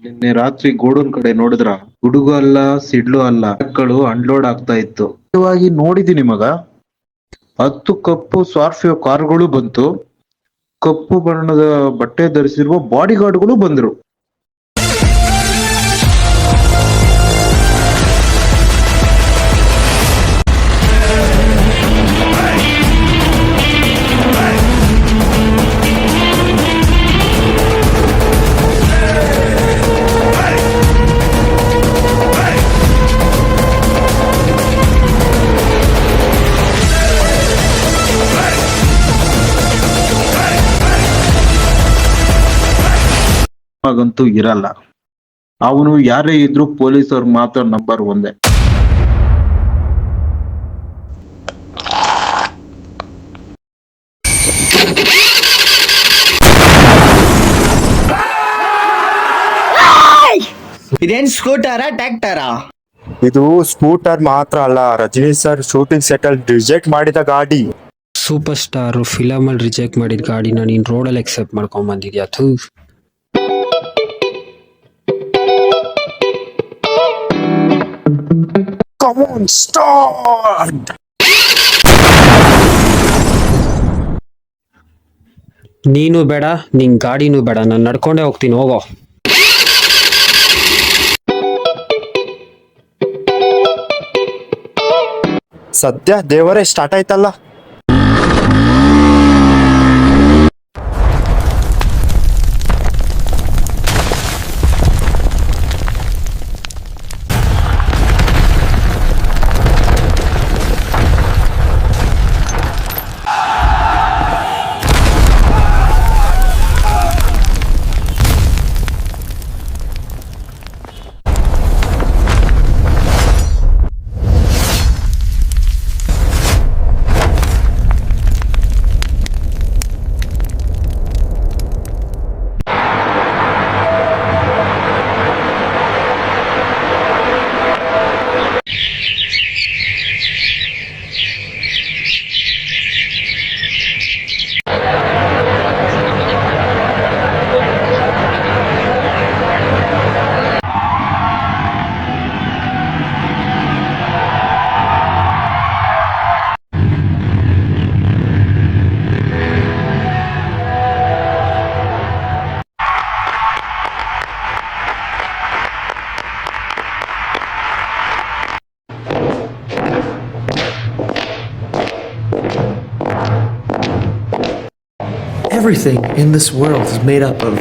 ನಿನ್ನೆ ರಾತ್ರಿ ಗೋಡನ್ ಕಡೆ ನೋಡಿದ್ರ? ಗುಡುಗು ಅಲ್ಲ, ಸಿಡ್ಲು ಅಲ್ಲ, ಟ್ರಕ್ಗಳು ಅನ್ಲೋಡ್ ಆಗ್ತಾ ಇತ್ತು. ನೋಡಿದೀನಿ ಮಗ. 10 ಕಪ್ಪು ಸ್ಕಾರ್ಪಿಯೋ ಕಾರುಗಳು ಬಂತು. ಕಪ್ಪು ಬಣ್ಣದ ಬಟ್ಟೆ ಧರಿಸಿರುವ ಬಾಡಿ ಗಾರ್ಡ್ಗಳು ಬಂದ್ರು. ಆಗಂತೂ ಇರಲ್ಲ. ಅವನು ಯಾರೇ ಇದ್ರು ಪೊಲೀಸರು ಮಾತ್ರ ನಂಬರ್ ಒಂದೇ. ಇದೇನ್ ಸ್ಕೂಟರಾ ಟ್ರ್ಯಾಕ್ಟರಾ? ಇದು ಸ್ಕೂಟರ್ ಮಾತ್ರ ಅಲ್ಲ, ರಜನಿ ಸರ್ ಶೂಟಿಂಗ್ ಸೆಟ್ ಅಲ್ಲಿ ರಿಜೆಕ್ಟ್ ಮಾಡಿದ ಗಾಡಿ. ಸೂಪರ್ ಸ್ಟಾರ್ ಫಿಲಮ್ ಅಲ್ಲಿ ರಿಜೆಕ್ಟ್ ಮಾಡಿದ ಗಾಡಿನ ನೀನ್ ರೋಡಲ್ಲಿ ಎಕ್ಸೆಪ್ಟ್ ಮಾಡ್ಕೊಂಡ್ ಬಂದಿದ್ಯಾ? Come on, start! ನೀನು ಬೇಡ, ನಿನ್ ಗಾಡಿನೂ ಬೇಡ, ನಾನು ನಡ್ಕೊಂಡೇ ಹೋಗ್ತೀನಿ, ಹೋಗೋ. ಸದ್ಯ ದೇವರೇ ಸ್ಟಾರ್ಟ್ ಆಯ್ತಲ್ಲ. Everything in this world is made up of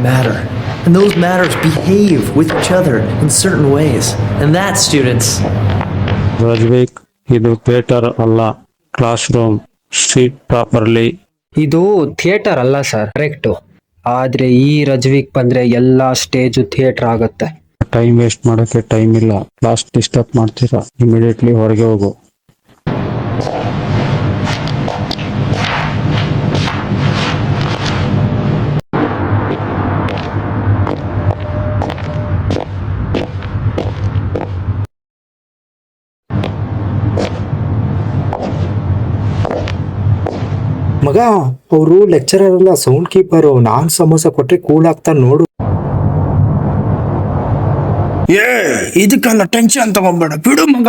matter, and those matters behave with each other in certain ways, and that, students, ರಜ್ವಿಕ್, ಇದು ಥಿಯೇಟರ್ ಅಲ್ಲ, ಕ್ಲಾಸ್ ರೂಮ್. Street properly. ಇದು ಥಿಯೇಟರ್ ಅಲ್ಲ ಸರ್, ಕರೆಕ್ಟು. ಆದ್ರೆ ಈ ರಜ್ವಿಕ್ ಬಂದ್ರೆ ಎಲ್ಲಾ stage theatre ಆಗುತ್ತೆ. Time waste ಮಾಡೋಕೆ ಟೈಮ್ ಇಲ್ಲ. ಕ್ಲಾಸ್ ಡಿಸ್ಟರ್ಬ್ ಮಾಡ್ತೀರಾ? ಇಮಿಡಿಯೇಟ್ಲಿ ಹೊರಗೆ ಹೋಗು. ಮಗ, ಅವರು ಲೆಕ್ಚರರ್ ಅಲ್ಲ, ಸೌಂಡ್ ಕೀಪರು. ನಾನ್ ಸಮೋಸ ಕೊಟ್ರೆ ಕೂಲ್ ಆಗ್ತಾ ನೋಡು. ಇದಕ್ಕೆಲ್ಲ ಟೆನ್ಷನ್ ತಗೊಂಬೇಡ, ಬಿಡು ಮಗ.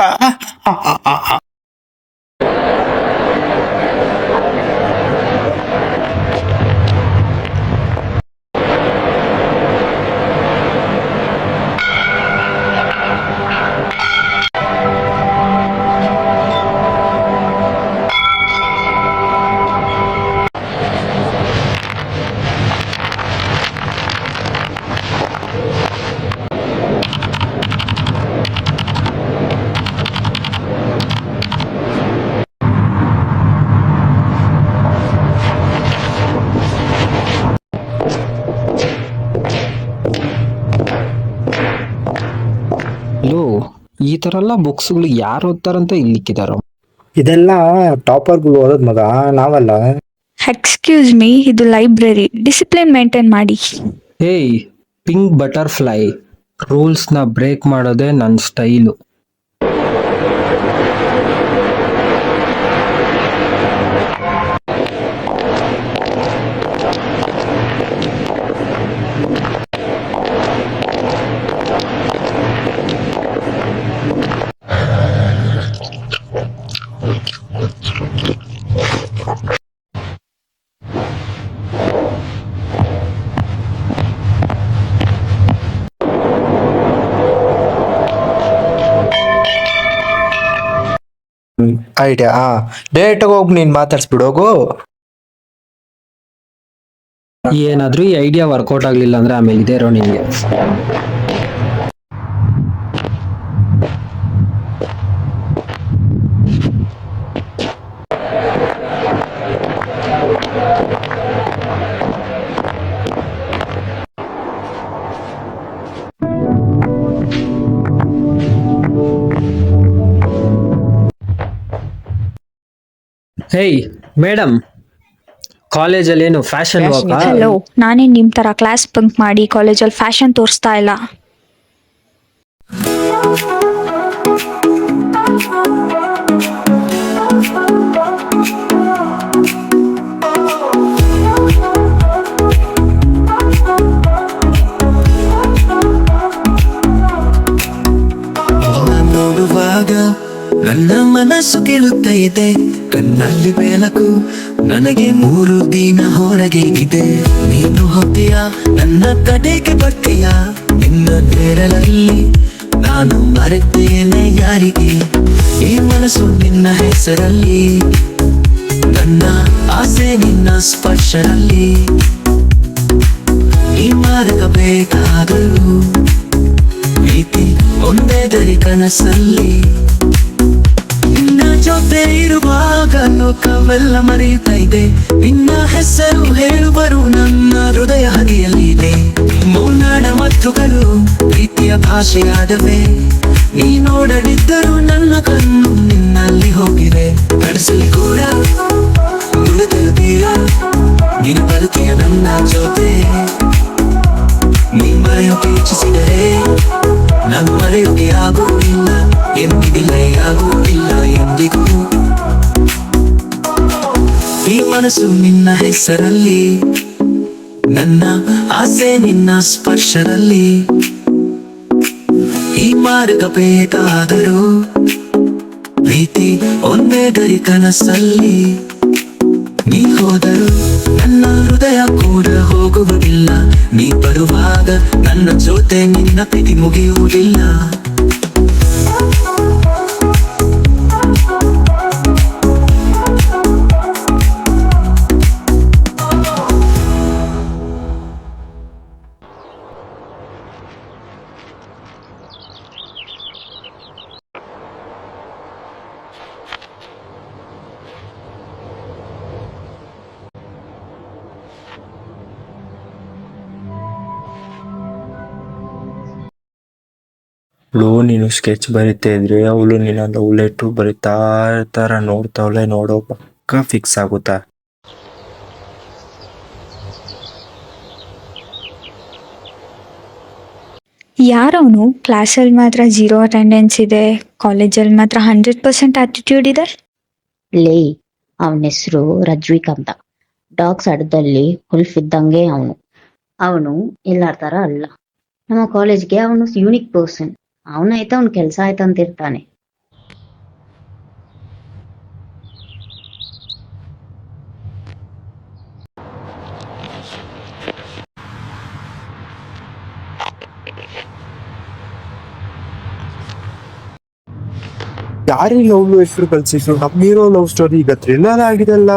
ಈ ತರ ಎಲ್ಲ ಬುಕ್ಸ್ಗಳು ಯಾರು ಓದ್ತಾರಂತ ಇಲ್ಲಿಕ್ಕಿದಾರೋ? ಇದೆಲ್ಲ ಟಾಪರ್ಗಳು ಓದೋದ್ ಮಗ, ನಾವಲ್ಲ. ಎಕ್ಸ್ಕ್ಯೂಸ್ ಮೀ, ಇದು ಲೈಬ್ರರಿ, ಡಿಸಿಪ್ಲಿನ್ ಮೇಂಟೈನ್ ಮಾಡಿ. ಏಯ್, ಪಿಂಕ್ ಬಟರ್ಫ್ಲೈ, ರೂಲ್ಸ್ನ ಬ್ರೇಕ್ ಮಾಡೋದೇ ನನ್ನ ಸ್ಟೈಲು. ಐಡಿಯಾ. ಡೈರೆಕ್ಟ್ ಹೋಗಿ ನೀನ್ ಮಾತಾಡ್ಸ್ಬಿಡು ಹೋಗು. ಏನಾದ್ರೂ ಈ ಐಡಿಯಾ ವರ್ಕೌಟ್ ಆಗ್ಲಿಲ್ಲ ಅಂದ್ರೆ ಆಮೇಲೆ ಇದೇ ಇರೋ ನಿನ್ಗೆ. ಹೇಯ್ ಮೇಡಮ್, ಕಾಲೇಜಲ್ಲಿ ಏನು ಫ್ಯಾಷನ್ ವಾಕಾ? ಹಲೋ, ನಾನೇ ನಿಮ್ ತರ ಕ್ಲಾಸ್ ಬಂಕ್ ಮಾಡಿ ಕಾಲೇಜಲ್ಲಿ ಫ್ಯಾಷನ್ ತೋರಿಸ್ತಾ ಇಲ್ಲ. ನೋಡುವಾಗ ನನ್ನ ಮನಸ್ಸು ಕೇಳುತ್ತಾ ಇದೆ, ಕಣ್ಣಲ್ಲಿ ಬೆಳಕು ನನಗೆ 3 ದಿನ ಹೊರಗೆ ಇದೆ. ನೀನು ಹೋಗ್ತೀಯ ನನ್ನ ಕಡೆಗೆ ಬರ್ತೀಯ, ನಿನ್ನ ನೆರಳಲ್ಲಿ ನಾನು ಮರೆತೇನೆ ಯಾರಿಗೆ. ಈ ಮನಸ್ಸು ನಿನ್ನ ಹೆಸರಲ್ಲಿ, ನನ್ನ ಆಸೆ ನಿನ್ನ ಸ್ಪರ್ಶದಲ್ಲಿ. ಈ ಮಾರ್ಗ ಬೇಕಾದರೂ ಪ್ರೀತಿ ಒಂದೇ ದರಿ ಕನಸಲ್ಲಿ. ನಿನ್ನ ಜೊತೆ ಇರುವಾಗ ಲೋಕವೆಲ್ಲ ಮರೆಯುತ್ತಾ ಇದೆ, ನಿನ್ನ ಹೆಸರು ಹೇಳುವರು ನನ್ನ ಹೃದಯ ಹರಿಯಲಿದೆ. ಮೌನಾಡ ಮಾತುಗಳು ಪ್ರೀತಿಯ ಭಾಷೆಯಾದವೆ, ನೀ ನೋಡದಿದ್ದರೂ ನನ್ನ ಕಣ್ಣು ನಿನ್ನಲ್ಲಿ ಹೋಗಿವೆ. ನಡೆಸಲಿ ಕೂಡ ನುಡಿದೀರ, ನೀನು ಬರುತ್ತೀಯ ನನ್ನ ಜೊತೆ. ನೀ ಮರೆಯೋಕೆ ಇಚ್ಛಿಸಿದರೆ ನಾನು ಮರೆಯೋಕೆ ಆಗುವುದಿಲ್ಲ, ಎಂದಿಗಿಲ್ಲ ಆಗುವುದಿಲ್ಲ ಎಂದಿಗೂ. ಈ ಮನಸ್ಸು ನಿನ್ನ ಹೆಸರಲ್ಲಿ, ನನ್ನ ಆಸೆ ನಿನ್ನ ಸ್ಪರ್ಶದಲ್ಲಿ. ಈ ಮಾರ್ಗ ಬೇಕಾದರೂ ಪ್ರೀತಿ ಒಂದೇ ಗರಿ ಕನಸಲ್ಲಿ. ನೀ ಹೋದರೂ ನನ್ನ ಹೃದಯ ಕೂಡ ಹೋಗುವುದಿಲ್ಲ, ನೀ ಬರುವಾಗ ನನ್ನ ಜೊತೆ ನಿನ್ನ ಪ್ರೀತಿ ಮುಗಿಯುವುದಿಲ್ಲ. ನೀನು ಸ್ಕೆಚ್ ಬರಿತಾ ಇದ್ರೆ ಅವಳು ನಿನ್ನ ಲವ್ ಲೆಟ್ರು ಬರಿತಾ ಇರ್ತಾರ. ನೋಡ್ತಾವಳೆ, ನೋಡೋ ಪಕ್ಕ ಫಿಕ್ಸ್ ಆಗುತ್ತಾ. ಯಾರವನು ಕ್ಲಾಸಲ್ಲಿ ಮಾತ್ರ 0 ಅಟೆಂಡೆನ್ಸ್ ಇದೆ, ಕಾಲೇಜಲ್ಲಿ ಮಾತ್ರ 100% ಆಟಿಟ್ಯೂಡ್ ಇದೆ. ಲೇ, ಅವನ ಹೆಸರು ರಜ್ವಿಕ್ ಅಂತ. ಡಾಗ್ಸ್ ಅಡ್ಡದಲ್ಲಿ ಹುಲ್ಫ್ ಇದ್ದಂಗೆ ಅವನು ಎಲ್ಲಾರ ತರ ಅಲ್ಲ. ನಮ್ಮ ಕಾಲೇಜ್ಗೆ ಅವನು ಯೂನಿಕ್ ಪರ್ಸನ್. ಅವನಾಯ್ತು ಅವ್ನ ಕೆಲಸ ಆಯ್ತು ಅಂತಿರ್ತಾನೆ. ಯಾರಿಗೆ ಲವ್ ಹೆಸರು ಕಲ್ಸಿದ್ರು? ನಮ್ಮಿರೋ ಲವ್ ಸ್ಟೋರಿ ಈಗ ಥ್ರಿಲ್ಲರ್ ಆಗಿದೆಲ್ಲ.